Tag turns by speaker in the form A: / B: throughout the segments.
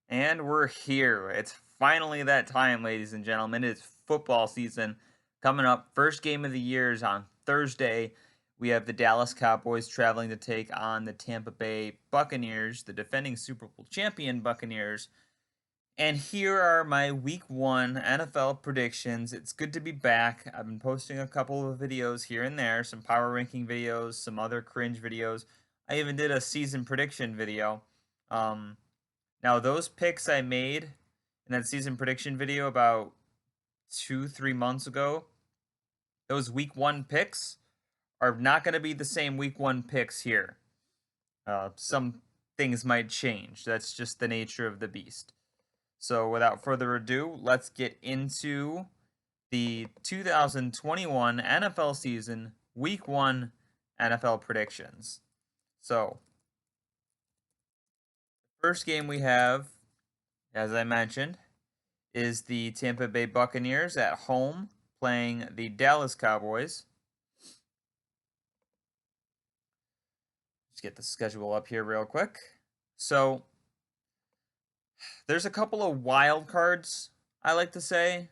A: And we're here. It's finally that time, ladies and gentlemen. It's football season coming up. First game of the year is on Thursday. We have the Dallas Cowboys traveling to take on the Tampa Bay Buccaneers, the defending Super Bowl champion Buccaneers. And here are my week one NFL predictions. It's good to be back. I've been posting a couple of videos here and there, some power ranking videos, some other cringe videos. I even did a season prediction video. Um, Now, those picks I made in that season prediction video about 3 months ago, those week one picks are not going to be the same week one picks here. Some things might change. That's just the nature of the beast. So, without further ado, let's get into the 2021 NFL season, week one NFL predictions. So, first game we have, as I mentioned, is the Tampa Bay Buccaneers at home playing the Dallas Cowboys. Let's get the schedule up here real quick. So there's a couple of wild cards, I like to say.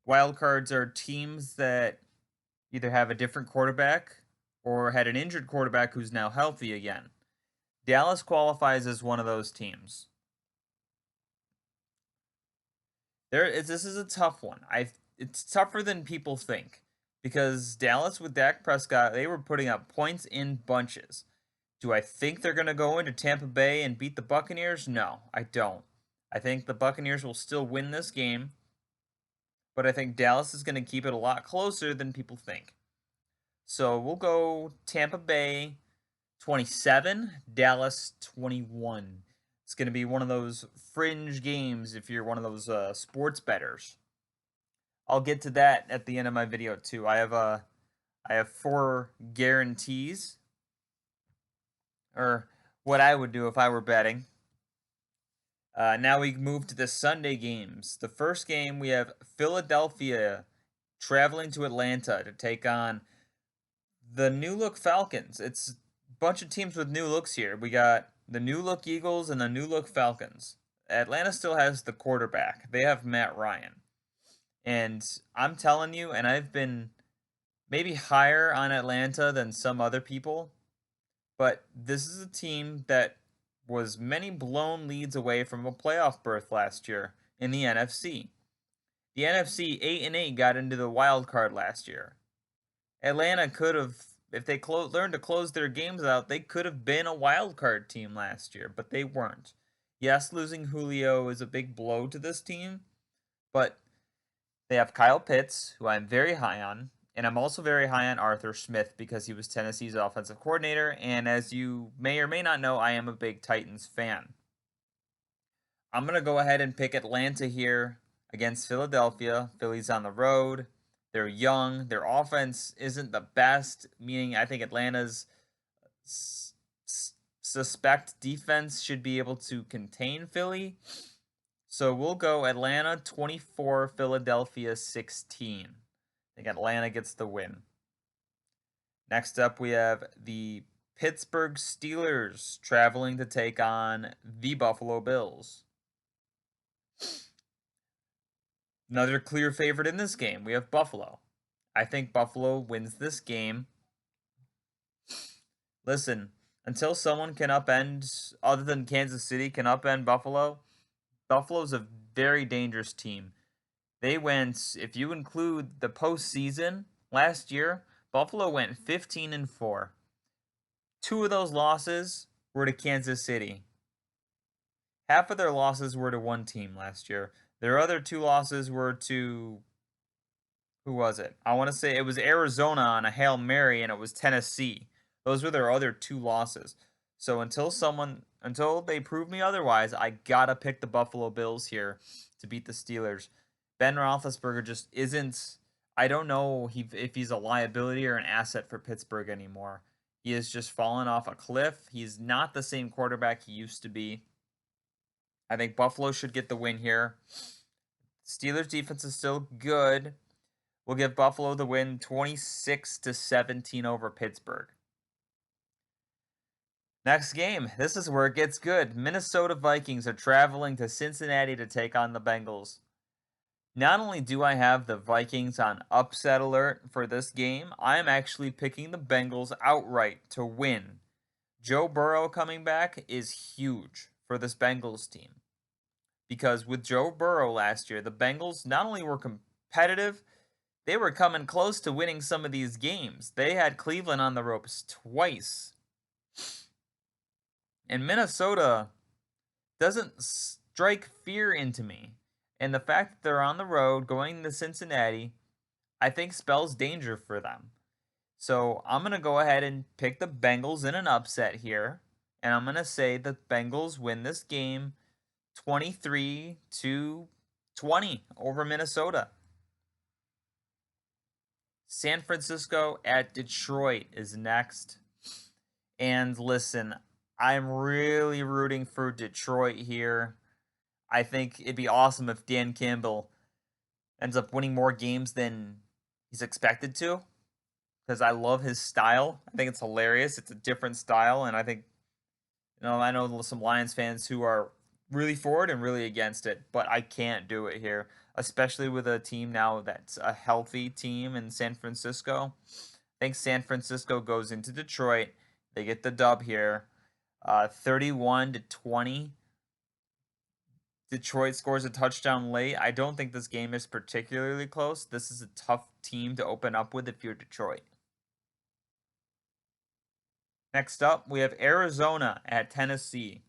A: Wild cards are teams that either have a different quarterback or had an injured quarterback who's now healthy again. Dallas qualifies as one of those teams. This is a tough one. It's tougher than people think because Dallas with Dak Prescott, they were putting up points in bunches. Do I think they're going to go into Tampa Bay and beat the Buccaneers? No, I don't. I think the Buccaneers will still win this game, but I think Dallas is going to keep it a lot closer than people think. So we'll go Tampa Bay 27, Dallas 21. It's going to be one of those fringe games if you're one of those sports bettors. I'll get to that at the end of my video too. I have 4 guarantees, or what I would do if I were betting. Now we move to the Sunday games. The first game, we have Philadelphia traveling to Atlanta to take on the new look Falcons. It's a bunch of teams with new looks here. We got the new look Eagles and the new look Falcons. Atlanta still has the quarterback. They have Matt Ryan. And I'm telling you, and I've been maybe higher on Atlanta than some other people, but this is a team that was many blown leads away from a playoff berth last year in the NFC. The NFC 8-8 got into the wild card last year. Atlanta could have, if they learned to close their games out, they could have been a wild card team last year, but they weren't. Yes, losing Julio is a big blow to this team, but they have Kyle Pitts, who I'm very high on, and I'm also very high on Arthur Smith because he was Tennessee's offensive coordinator, and as you may or may not know, I am a big Titans fan. I'm going to go ahead and pick Atlanta here against Philadelphia. Philly's on the road. They're young. Their offense isn't the best, meaning I think Atlanta's suspect defense should be able to contain Philly. So we'll go Atlanta 24, Philadelphia 16. I think Atlanta gets the win. Next up, we have the Pittsburgh Steelers traveling to take on the Buffalo Bills. Another clear favorite in this game, we have Buffalo. I think Buffalo wins this game. Listen, until someone can upend, other than Kansas City, can upend Buffalo, Buffalo's a very dangerous team. They went, if you include the postseason last year, Buffalo went 15-4. 2 of those losses were to Kansas City. Half of their losses were to one team last year. Their other 2 losses were to, who was it? I want to say it was Arizona on a Hail Mary, and it was Tennessee. Those were their other 2 losses. So until they prove me otherwise, I gotta pick the Buffalo Bills here to beat the Steelers. Ben Roethlisberger just isn't. I don't know if he's a liability or an asset for Pittsburgh anymore. He has just fallen off a cliff. He's not the same quarterback he used to be. I think Buffalo should get the win here. Steelers defense is still good. We'll give Buffalo the win 26-17 over Pittsburgh. Next game. This is where it gets good. Minnesota Vikings are traveling to Cincinnati to take on the Bengals. Not only do I have the Vikings on upset alert for this game, I am actually picking the Bengals outright to win. Joe Burrow coming back is huge for this Bengals team. Because with Joe Burrow last year, the Bengals not only were competitive, they were coming close to winning some of these games. They had Cleveland on the ropes twice. And Minnesota doesn't strike fear into me. And the fact that they're on the road going to Cincinnati, I think spells danger for them. So I'm going to go ahead and pick the Bengals in an upset here. And I'm going to say the Bengals win this game 23-20 over Minnesota. San Francisco at Detroit is next. And listen, I'm really rooting for Detroit here. I think it'd be awesome if Dan Campbell ends up winning more games than he's expected to, because I love his style. I think it's hilarious. It's a different style, and I think, I know some Lions fans who are really for it and really against it, but I can't do it here, especially with a team now that's a healthy team in San Francisco. I think San Francisco goes into Detroit. They get the dub here, 31-20. Detroit scores a touchdown late. I don't think this game is particularly close. This is a tough team to open up with if you're Detroit. Next up, we have Arizona at Tennessee.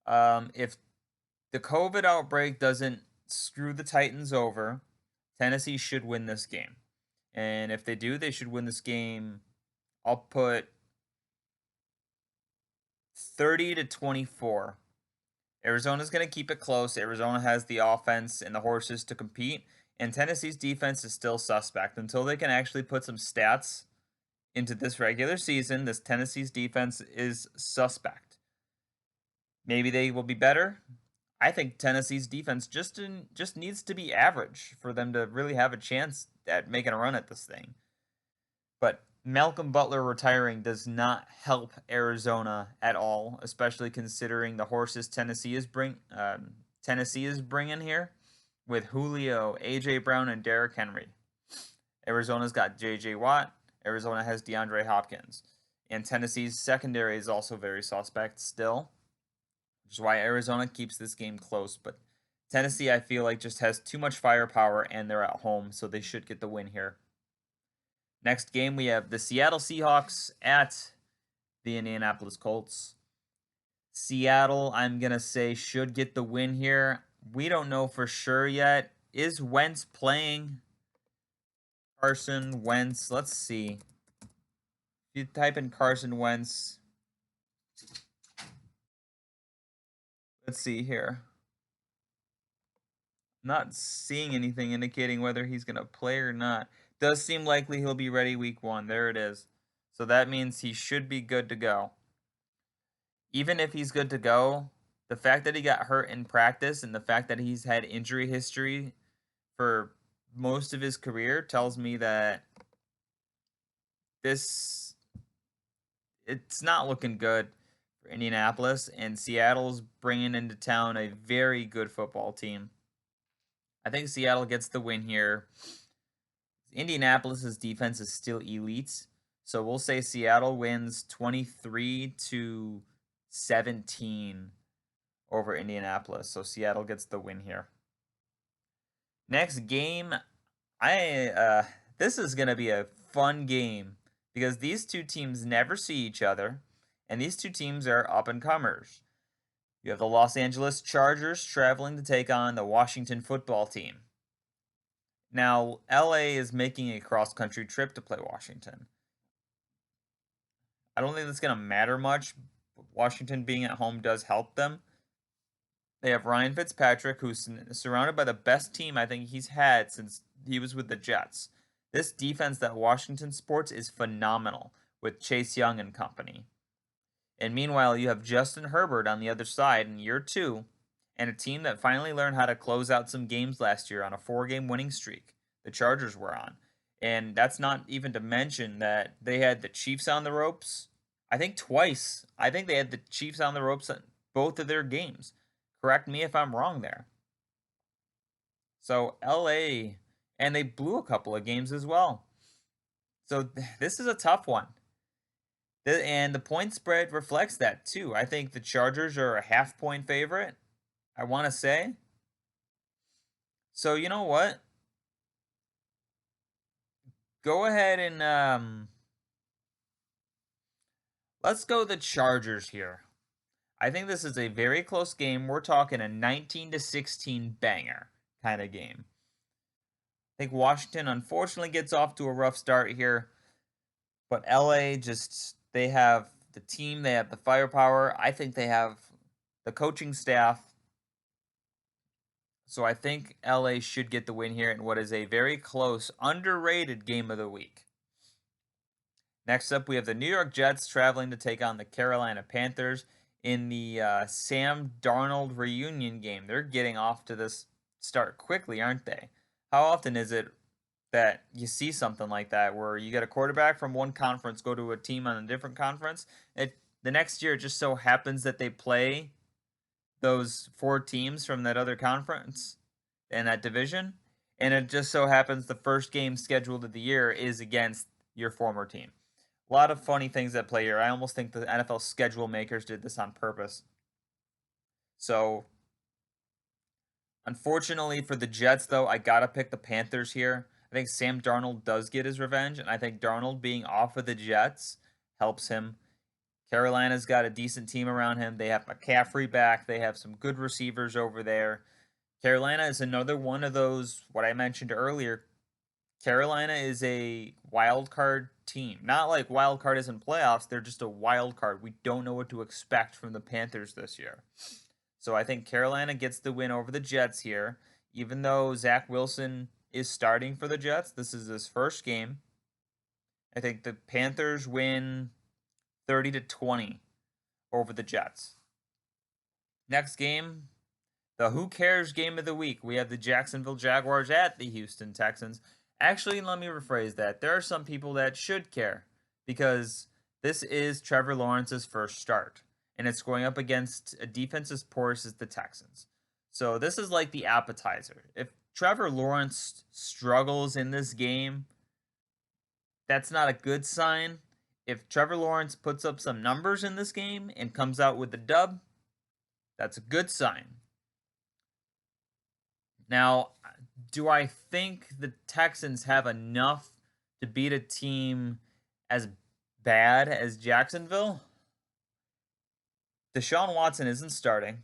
A: If the COVID outbreak doesn't screw the Titans over, Tennessee should win this game. And if they do, they should win this game. I'll put 30-24. Arizona's going to keep it close. Arizona has the offense and the horses to compete. And Tennessee's defense is still suspect. Until they can actually put some stats into this regular season, this Tennessee's defense is suspect. Maybe they will be better. I think Tennessee's defense just needs to be average for them to really have a chance at making a run at this thing. But Malcolm Butler retiring does not help Arizona at all, especially considering the horses Tennessee is bringing here with Julio, A.J. Brown, and Derrick Henry. Arizona's got J.J. Watt. Arizona has DeAndre Hopkins. And Tennessee's secondary is also very suspect still, which is why Arizona keeps this game close. But Tennessee, I feel like, just has too much firepower, and they're at home, so they should get the win here. Next game, we have the Seattle Seahawks at the Indianapolis Colts. Seattle, I'm going to say, should get the win here. We don't know for sure yet. Is Wentz playing? Carson Wentz. Let's see. If you type in Carson Wentz. Let's see here. Not seeing anything indicating whether he's going to play or not. Does seem likely he'll be ready week 1. There it is. So that means he should be good to go. Even if he's good to go, the fact that he got hurt in practice and the fact that he's had injury history for most of his career tells me that it's not looking good for Indianapolis, and Seattle's bringing into town a very good football team. I think Seattle gets the win here. Indianapolis's defense is still elite, so we'll say Seattle wins 23-17 over Indianapolis. So Seattle gets the win here. Next game, this is going to be a fun game because these two teams never see each other, and these two teams are up-and-comers. You have the Los Angeles Chargers traveling to take on the Washington football team. Now, LA is making a cross-country trip to play Washington. I don't think that's going to matter much. Washington being at home does help them. They have Ryan Fitzpatrick, who's surrounded by the best team I think he's had since he was with the Jets. This defense that Washington sports is phenomenal with Chase Young and company. And meanwhile, you have Justin Herbert on the other side in year 2, and a team that finally learned how to close out some games last year on a 4-game winning streak. The Chargers were on. And that's not even to mention that they had the Chiefs on the ropes, I think twice. I think they had the Chiefs on the ropes at both of their games. Correct me if I'm wrong there. So LA, and they blew a couple of games as well. So this is a tough one. And the point spread reflects that too. I think the Chargers are a half-point favorite, I want to say. So you know what? Go ahead and let's go the Chargers here. I think this is a very close game. We're talking a 19-16 banger kind of game. I think Washington unfortunately gets off to a rough start here, but LA just, they have the team, they have the firepower. I think they have the coaching staff. So I think LA should get the win here in what is a very close, underrated game of the week. Next up, we have the New York Jets traveling to take on the Carolina Panthers in the Sam Darnold reunion game. They're getting off to this start quickly, aren't they? How often is it that you see something like that where you get a quarterback from one conference go to a team on a different conference? The next year, it just so happens that they play those 4 teams from that other conference in that division, and it just so happens the first game scheduled of the year is against your former team. A lot of funny things at play here. I almost think the NFL schedule makers did this on purpose. So, unfortunately for the Jets, though, I gotta pick the Panthers here. I think Sam Darnold does get his revenge, and I think Darnold being off of the Jets helps him. Carolina's got a decent team around him. They have McCaffrey back. They have some good receivers over there. Carolina is another one of those, what I mentioned earlier. Carolina is a wild card team. Not like wild card is in playoffs. They're just a wild card. We don't know what to expect from the Panthers this year. So I think Carolina gets the win over the Jets here. Even though Zach Wilson is starting for the Jets, this is his first game. I think the Panthers win 30-20 over the Jets. Next game, the who cares game of the week. We have the Jacksonville Jaguars at the Houston Texans. Actually, let me rephrase that. There are some people that should care because this is Trevor Lawrence's first start, and it's going up against a defense as porous as the Texans. So this is like the appetizer. If Trevor Lawrence struggles in this game, that's not a good sign. If Trevor Lawrence puts up some numbers in this game and comes out with the dub, that's a good sign. Now, do I think the Texans have enough to beat a team as bad as Jacksonville? Deshaun Watson isn't starting.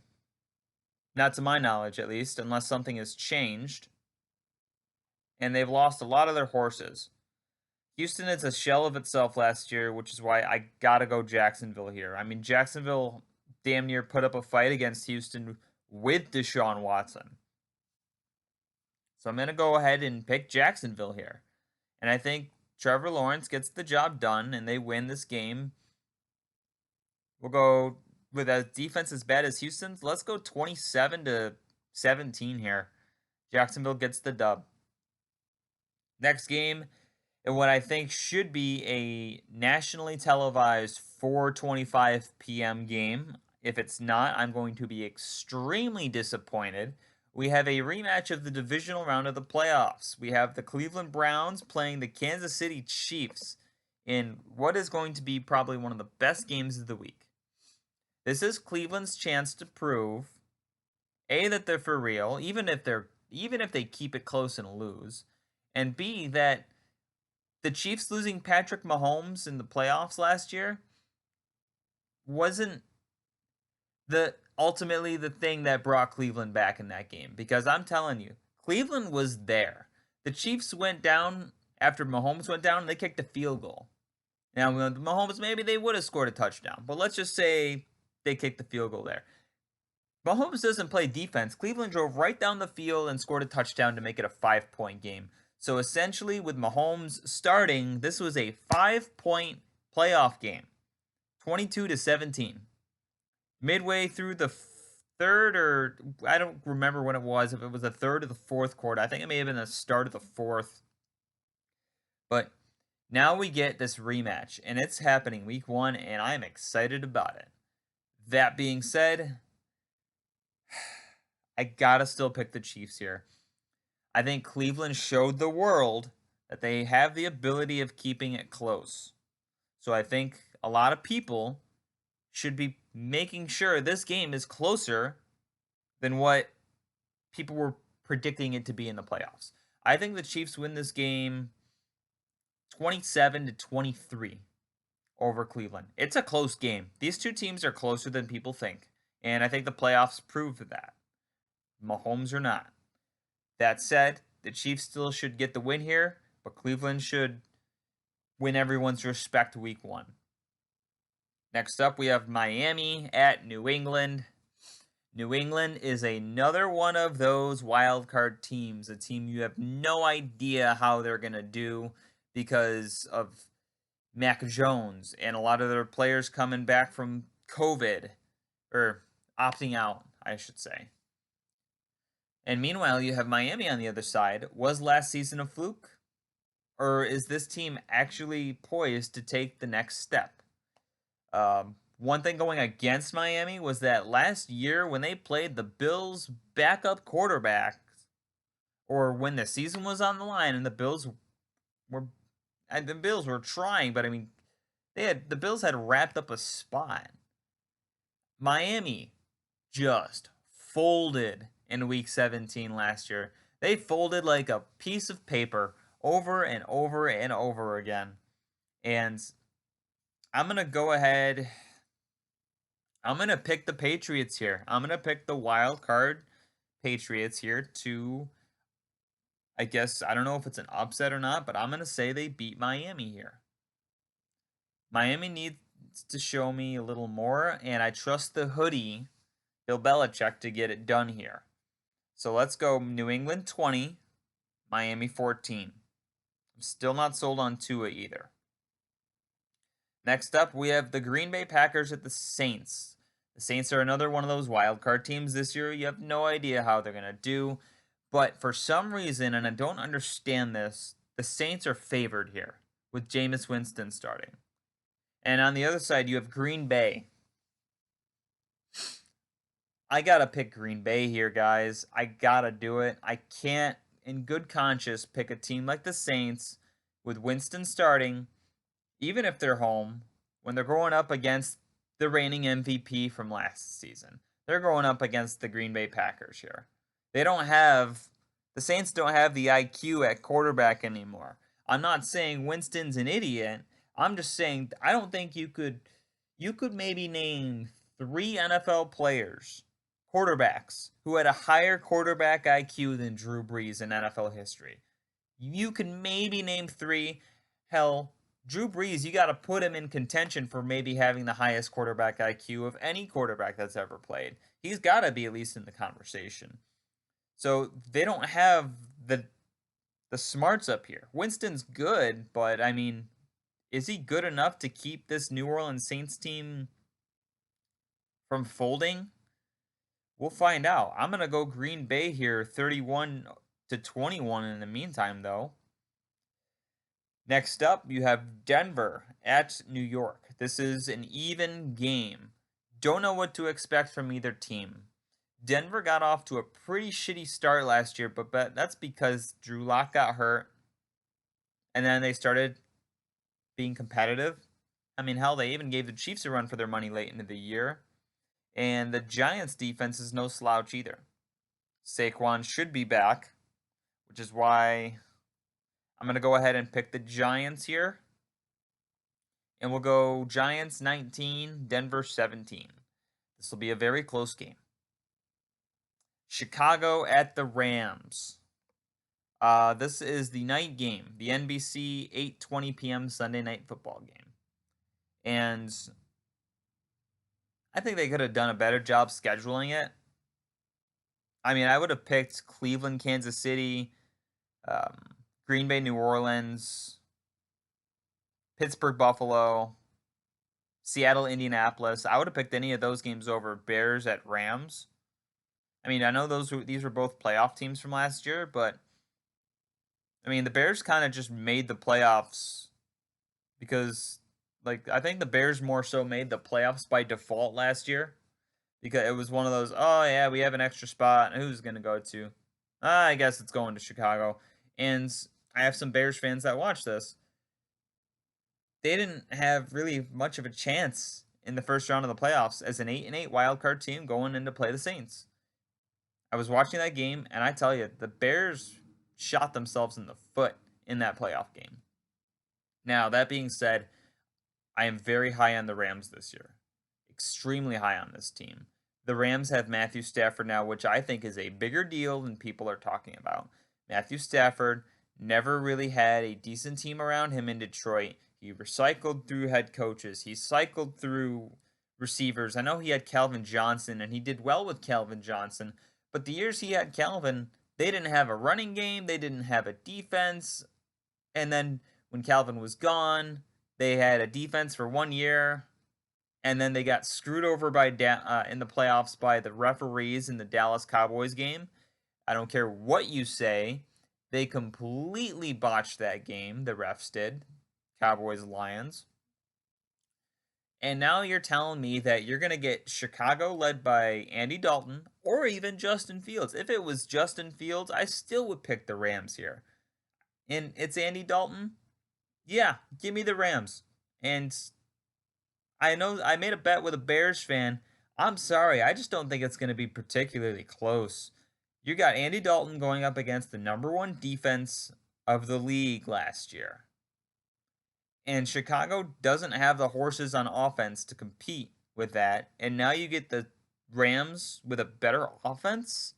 A: Not to my knowledge, at least, unless something has changed. And they've lost a lot of their horses. Houston is a shell of itself last year, which is why I gotta go Jacksonville here. I mean, Jacksonville damn near put up a fight against Houston with Deshaun Watson. So I'm going to go ahead and pick Jacksonville here. And I think Trevor Lawrence gets the job done and they win this game. We'll go with a defense as bad as Houston's. Let's go 27-17 here. Jacksonville gets the dub. Next game, and what I think should be a nationally televised 4:25 p.m. game. If it's not, I'm going to be extremely disappointed. We have a rematch of the divisional round of the playoffs. We have the Cleveland Browns playing the Kansas City Chiefs in what is going to be probably one of the best games of the week. This is Cleveland's chance to prove A, that they're for real, even if they keep it close and lose, and B, that the Chiefs losing Patrick Mahomes in the playoffs last year wasn't ultimately the thing that brought Cleveland back in that game. Because I'm telling you, Cleveland was there. The Chiefs went down after Mahomes went down, and they kicked a field goal. Now, Mahomes, maybe they would have scored a touchdown, but let's just say they kicked the field goal there. Mahomes doesn't play defense. Cleveland drove right down the field and scored a touchdown to make it a 5-point game. So essentially, with Mahomes starting, this was a 5-point playoff game, 22-17. Midway through the third, or I don't remember when it was, if it was the third or the fourth quarter. I think it may have been the start of the fourth. But Now we get this rematch, and it's happening week 1, and I'm excited about it. That being said, I gotta still pick the Chiefs here. I think Cleveland showed the world that they have the ability of keeping it close. So I think a lot of people should be making sure this game is closer than what people were predicting it to be in the playoffs. I think the Chiefs win this game 27-23 over Cleveland. It's a close game. These two teams are closer than people think, and I think the playoffs proved that. Mahomes or not. That said, the Chiefs still should get the win here, but Cleveland should win everyone's respect week 1. Next up, we have Miami at New England. New England is another one of those wild card teams, a team you have no idea how they're going to do because of Mac Jones and a lot of their players coming back from COVID, or opting out, I should say. And meanwhile, you have Miami on the other side. Was last season a fluke? Or is this team actually poised to take the next step? One thing going against Miami was that last year when they played the Bills' backup quarterback, or when the season was on the line and the Bills were trying, but I mean, the Bills had wrapped up a spot. Miami just folded in week 17 last year. They folded like a piece of paper over and over and over again. And I'm going to go ahead. I'm going to pick the Patriots here. I'm going to pick the wild card Patriots here to, I guess, I don't know if it's an upset or not, but I'm going to say they beat Miami here. Miami needs to show me a little more, and I trust the hoodie, Bill Belichick, to get it done here. So let's go New England 20, Miami 14. I'm still not sold on Tua either. Next up, we have the Green Bay Packers at the Saints. The Saints are another one of those wild card teams this year. You have no idea how they're going to do. But for some reason, and I don't understand this, the Saints are favored here with Jameis Winston starting. And on the other side, you have Green Bay. I got to pick Green Bay here, guys. I got to do it. I can't, in good conscience, pick a team like the Saints with Winston starting, even if they're home, when they're going up against the reigning MVP from last season. They're going up against the Green Bay Packers here. The Saints don't have the IQ at quarterback anymore. I'm not saying Winston's an idiot. I'm just saying I don't think you could maybe name 3 NFL players, quarterbacks, who had a higher quarterback IQ than Drew Brees in NFL history. You can maybe name 3. Hell, Drew Brees, you got to put him in contention for maybe having the highest quarterback IQ of any quarterback that's ever played. He's got to be at least in the conversation. So they don't have the smarts up here. Winston's good, but I mean, is he good enough to keep this New Orleans Saints team from folding? We'll find out. I'm going to go Green Bay here, 31-21 in the meantime, though. Next up, you have Denver at New York. This is an even game. Don't know what to expect from either team. Denver got off to a pretty shitty start last year, but that's because Drew Lock got hurt, and then they started being competitive. I mean, hell, they even gave the Chiefs a run for their money late into the year. And the Giants' defense is no slouch either. Saquon should be back, which is why I'm going to go ahead and pick the Giants here. And we'll go Giants 19, Denver 17. This will be a very close game. Chicago at the Rams. This is the night game, the NBC 8:20 p.m. Sunday night football game. And I think they could have done a better job scheduling it. I mean, I would have picked Cleveland, Kansas City, Green Bay, New Orleans, Pittsburgh, Buffalo, Seattle, Indianapolis. I would have picked any of those games over Bears at Rams. I mean, I know these were both playoff teams from last year, but I mean, the Bears kind of just made the playoffs because like I think the Bears more so made the playoffs by default last year because it was one of those, oh yeah, we have an extra spot. Who's going to go to? I guess it's going to Chicago. And I have some Bears fans that watch this. They didn't have really much of a chance in the first round of the playoffs as an 8-8 wildcard team going in to play the Saints. I was watching that game, and I tell you, the Bears shot themselves in the foot in that playoff game. Now, that being said, I am very high on the Rams this year. Extremely high on this team. The Rams have Matthew Stafford now, which I think is a bigger deal than people are talking about. Matthew Stafford never really had a decent team around him in Detroit. He recycled through head coaches. He cycled through receivers. I know he had Calvin Johnson, and he did well with Calvin Johnson. But the years he had Calvin, they didn't have a running game. They didn't have a defense. And then when Calvin was gone, they had a defense for 1 year. And then they got screwed over by in the playoffs by the referees in the Dallas Cowboys game. I don't care what you say. They completely botched that game. The refs did. Cowboys Lions. And now you're telling me that you're going to get Chicago led by Andy Dalton or even Justin Fields. If it was Justin Fields, I still would pick the Rams here. And it's Andy Dalton? Yeah, give me the Rams. And I know I made a bet with a Bears fan. I'm sorry, I just don't think it's going to be particularly close. You got Andy Dalton going up against the #1 defense of the league last year. And Chicago doesn't have the horses on offense to compete with that. And now you get the Rams with a better offense?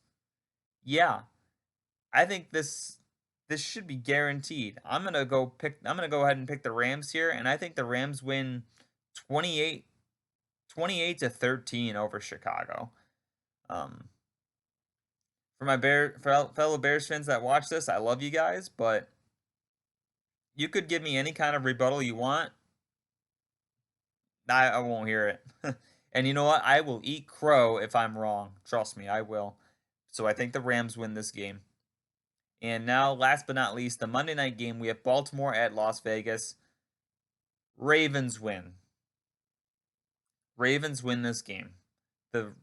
A: Yeah. I think this should be guaranteed. I'm going to go ahead and pick the Rams here, and I think the Rams win 28 to 13 over Chicago. For my fellow Bears fans that watch this, I love you guys, but you could give me any kind of rebuttal you want. I won't hear it. And you know what? I will eat crow if I'm wrong. Trust me, I will. So I think the Rams win this game. And now, last but not least, the Monday night game. We have Baltimore at Las Vegas. Ravens win. Ravens win this game. The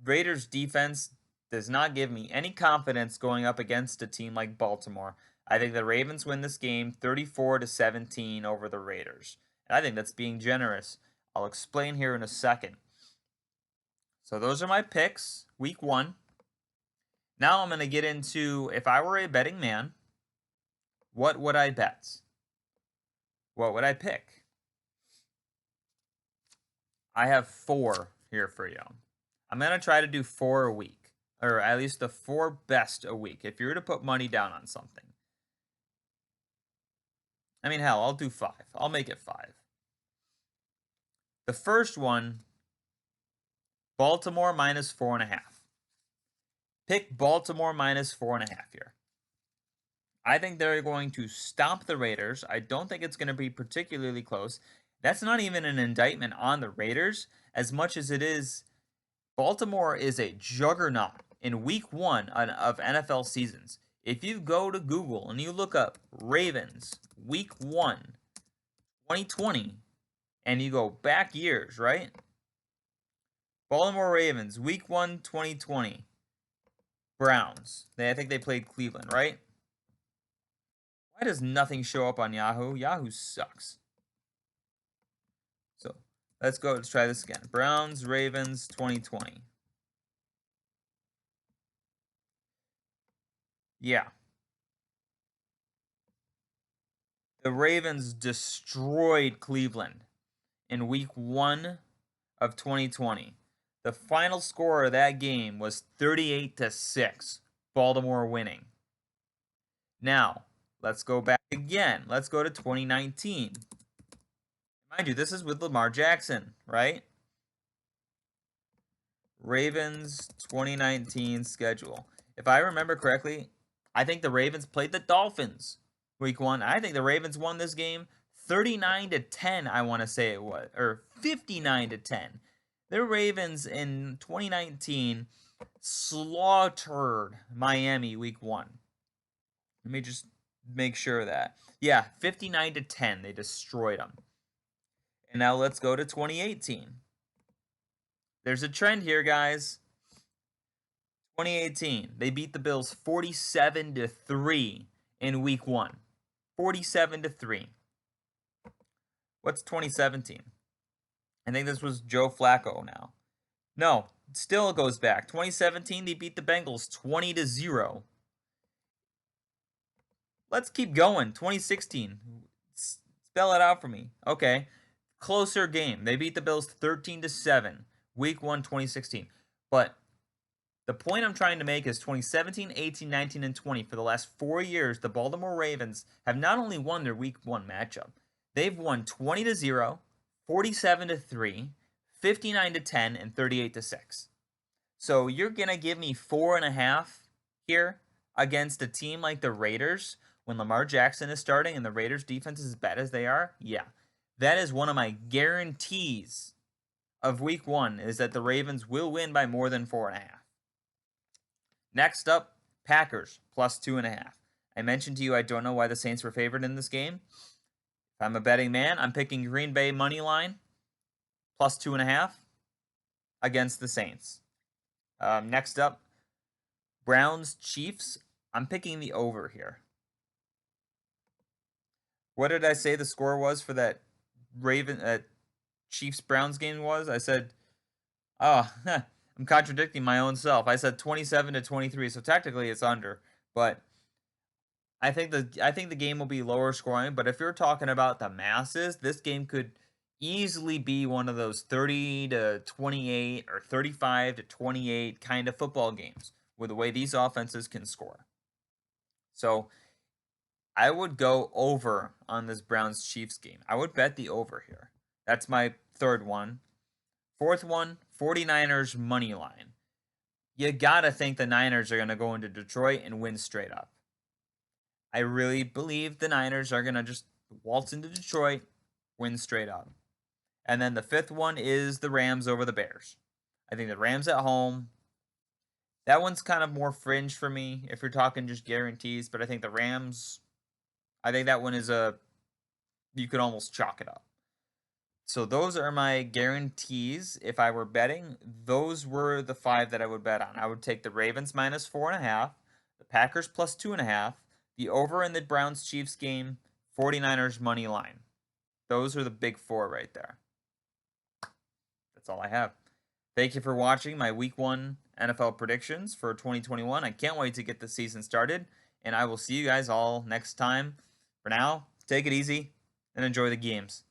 A: Raiders defense does not give me any confidence going up against a team like Baltimore. I think the Ravens win this game 34 to 17 over the Raiders. And I think that's being generous. I'll explain here in a second. So those are my picks, week 1. Now I'm going to get into, if I were a betting man, what would I bet? What would I pick? I have 4 here for you. I'm going to try to do 4 a week, or at least the 4 best a week, if you were to put money down on something. I mean, hell, I'll do 5. I'll make it 5. The first one, Baltimore minus 4.5. Pick Baltimore minus 4.5 here. I think they're going to stomp the Raiders. I don't think it's going to be particularly close. That's not even an indictment on the Raiders as much as it is Baltimore is a juggernaut in week 1 of NFL seasons. If you go to Google and you look up Ravens week 1, 2020, and you go back years, right? Baltimore Ravens week 1, 2020. Browns. I think they played Cleveland, right? Why does nothing show up on Yahoo? Yahoo sucks. So let's go. Let's try this again. Browns, Ravens, 2020. Yeah. The Ravens destroyed Cleveland in week 1 of 2020. The final score of that game was 38 to 6. Baltimore winning. Now, let's go back again. Let's go to 2019. Mind you, this is with Lamar Jackson, right? Ravens 2019 schedule. If I remember correctly, I think the Ravens played the Dolphins week 1. I think the Ravens won this game 39 to 10, I want to say it was, or 59 to 10. The Ravens in 2019 slaughtered Miami week 1. Let me just make sure of that. Yeah, 59-10. They destroyed them. And now let's go to 2018. There's a trend here, guys. 2018, they beat the Bills 47-3 in week 1. 47-3. What's 2017? I think this was Joe Flacco now. No, still goes back. 2017, they beat the Bengals 20-0. Let's keep going. 2016. Spell it out for me. Okay. Closer game. They beat the Bills 13-7. Week 1, 2016. But the point I'm trying to make is 2017, 18, 19, and 20. For the last 4 years, the Baltimore Ravens have not only won their Week 1 matchup, they've won 20-0, 47-3, 59-10, and 38-6. So you're going to give me 4.5 here against a team like the Raiders when Lamar Jackson is starting and the Raiders defense is as bad as they are? Yeah. That is one of my guarantees of week 1 is that the Ravens will win by more than 4.5. Next up, Packers plus 2.5. I mentioned to you I don't know why the Saints were favored in this game. If I'm a betting man, I'm picking Green Bay money line plus 2.5 against the Saints. Next up, Browns Chiefs. I'm picking the over here. What did I say the score was for that Chiefs Browns game was? I said, oh, I'm contradicting my own self. I said 27-23, so technically it's under, but I think the game will be lower scoring. But if you're talking about the masses, this game could easily be one of those 30-28 or 35-28 kind of football games with the way these offenses can score. So I would go over on this Browns Chiefs game. I would bet the over here. That's my third one. Fourth one, 49ers money line. You gotta think the Niners are gonna go into Detroit and win straight up. I really believe the Niners are gonna just waltz into Detroit, win straight up. And then the fifth one is the Rams over the Bears. I think the Rams at home. That one's kind of more fringe for me if you're talking just guarantees, but I think the Rams, I think that one is you could almost chalk it up. So those are my guarantees. If I were betting, those were the 5 that I would bet on. I would take the Ravens minus 4.5, the Packers plus 2.5, the over in the Browns Chiefs game, 49ers money line. Those are the big 4 right there. That's all I have. Thank you for watching my week 1 NFL predictions for 2021. I can't wait to get the season started, and I will see you guys all next time. For now, take it easy and enjoy the games.